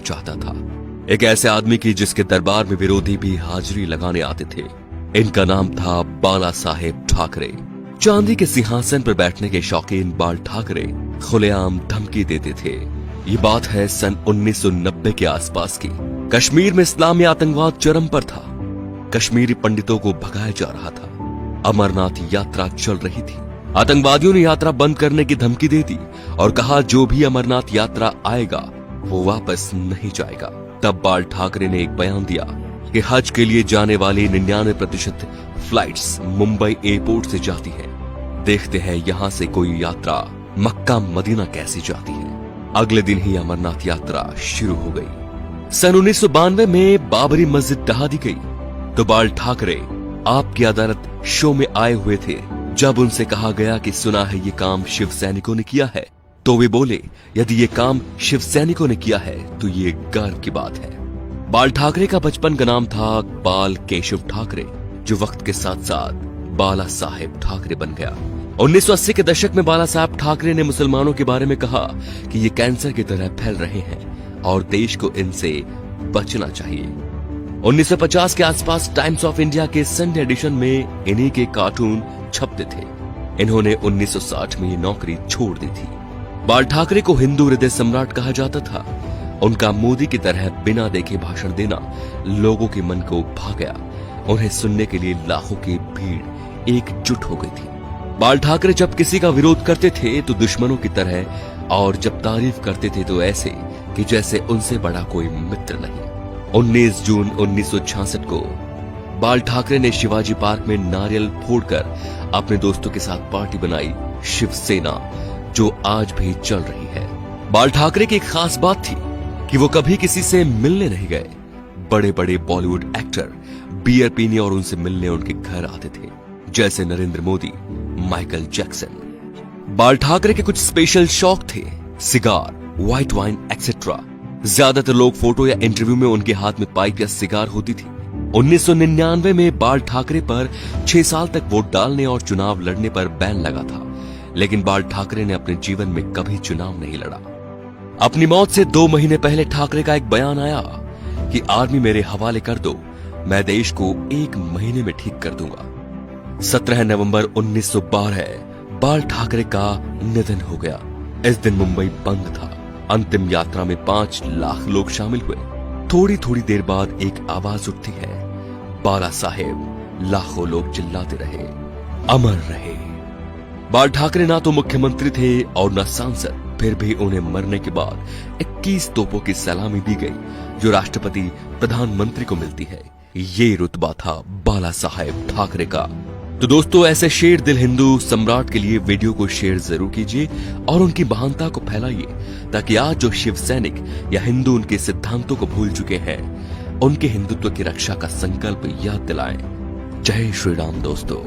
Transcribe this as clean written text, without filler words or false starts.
चाहता था, एक ऐसे आदमी की जिसके दरबार में विरोधी भी हाजिरी लगाने आते थे। इनका नाम था बाला साहेब ठाकरे। चांदी के सिंहासन पर बैठने के शौकीन बाल ठाकरे खुलेआम धमकी देते थे। ये बात है सन 1990 के आसपास की। कश्मीर में इस्लामी आतंकवाद चरम पर था। कश्मीरी पंडितों को भगाया जा रहा था। अमरनाथ यात्रा चल रही थी। आतंकवादियों ने यात्रा बंद करने की धमकी दे दी और कहा जो भी अमरनाथ यात्रा आएगा वो वापस नहीं जाएगा। तब बाल ठाकरे ने एक बयान दिया कि हज के लिए जाने वाली 99% फ्लाइट्स मुंबई एयरपोर्ट से जाती है। देखते हैं यहां से कोई यात्रा मक्का मदीना कैसी जाती है। अगले दिन ही अमरनाथ यात्रा शुरू हो गई। सन 1992 में बाबरी मस्जिद ढहा दी गई तो बाल ठाकरे आपकी अदालत शो में आए हुए थे। जब उनसे कहा गया कि सुना है ये काम शिव सैनिकों ने किया है, तो वे बोले यदि ये काम शिव सैनिकों ने किया है तो ये गर्व की बात है। बाल ठाकरे का बचपन का नाम था बाल केशव ठाकरे, जो वक्त के साथ साथ बाला साहेब ठाकरे बन गया। 1980 के दशक में बाला साहेब ठाकरे ने मुसलमानों के बारे में कहा कि ये कैंसर की तरह फैल रहे हैं और देश को इनसे बचना चाहिए। 1950 के आसपास टाइम्स ऑफ इंडिया के संडे एडिशन में इन्हीं के कार्टून छपते थे। इन्होंने 1960 में ये नौकरी छोड़ दी थी। बाल ठाकरे को हिंदू हृदय सम्राट कहा जाता था। उनका मोदी की तरह बिना देखे भाषण देना लोगों के मन को भा गया। उन्हें सुनने के लिए लाखों की भीड़ एकजुट हो गई थी। बाल ठाकरे जब किसी का विरोध करते थे तो दुश्मनों की तरह, और जब तारीफ करते थे तो ऐसे कि जैसे उनसे बड़ा कोई मित्र नहीं। 19 जून 1966 को बाल ठाकरे ने शिवाजी पार्क में नारियल फोड़कर अपने दोस्तों के साथ पार्टी बनाई, शिवसेना, जो आज भी चल रही है। बाल ठाकरे की एक खास बात थी कि वो कभी किसी से मिलने नहीं गए। बड़े बड़े बॉलीवुड एक्टर बियर पीने और उनसे मिलने उनके घर आते थे, जैसे नरेंद्र मोदी, माइकल जैक्सन। बाल ठाकरे के कुछ स्पेशल शौक थे, सिगार, व्हाइट वाइन एक्सेट्रा। ज्यादातर लोग फोटो या इंटरव्यू में उनके हाथ में पाइप या सिगार होती थी। 1999 में बाल ठाकरे पर 6 साल तक वोट डालने और चुनाव लड़ने पर बैन लगा था, लेकिन बाल ठाकरे ने अपने जीवन में कभी चुनाव नहीं लड़ा। अपनी मौत से 2 महीने पहले ठाकरे का एक बयान आया कि आर्मी मेरे हवाले कर दो, मैं देश को 1 महीने में ठीक कर दूंगा। 17 नवंबर 1912 बाल ठाकरे का निधन हो गया। इस दिन मुंबई बंद था। अंतिम यात्रा में 5 लाख लोग शामिल हुए। थोड़ी थोड़ी देर बाद एक आवाज उठती है, बाला साहेब। लाखों लोग चिल्लाते रहे, अमर रहे। बाल ठाकरे ना तो मुख्यमंत्री थे और न सांसद, फिर भी उन्हें मरने के बाद 21 तोपों की सलामी दी गई, जो राष्ट्रपति प्रधानमंत्री को मिलती है। ये रुतबा था बाला साहेब ठाकरे का। तो दोस्तों, ऐसे शेर दिल हिंदू सम्राट के लिए वीडियो को शेयर जरूर कीजिए और उनकी महानता को फैलाइए, ताकि आज जो शिव सैनिक या हिंदू उनके सिद्धांतों को भूल चुके हैं, उनके हिंदुत्व की रक्षा का संकल्प याद दिलाएं। जय श्री राम दोस्तों।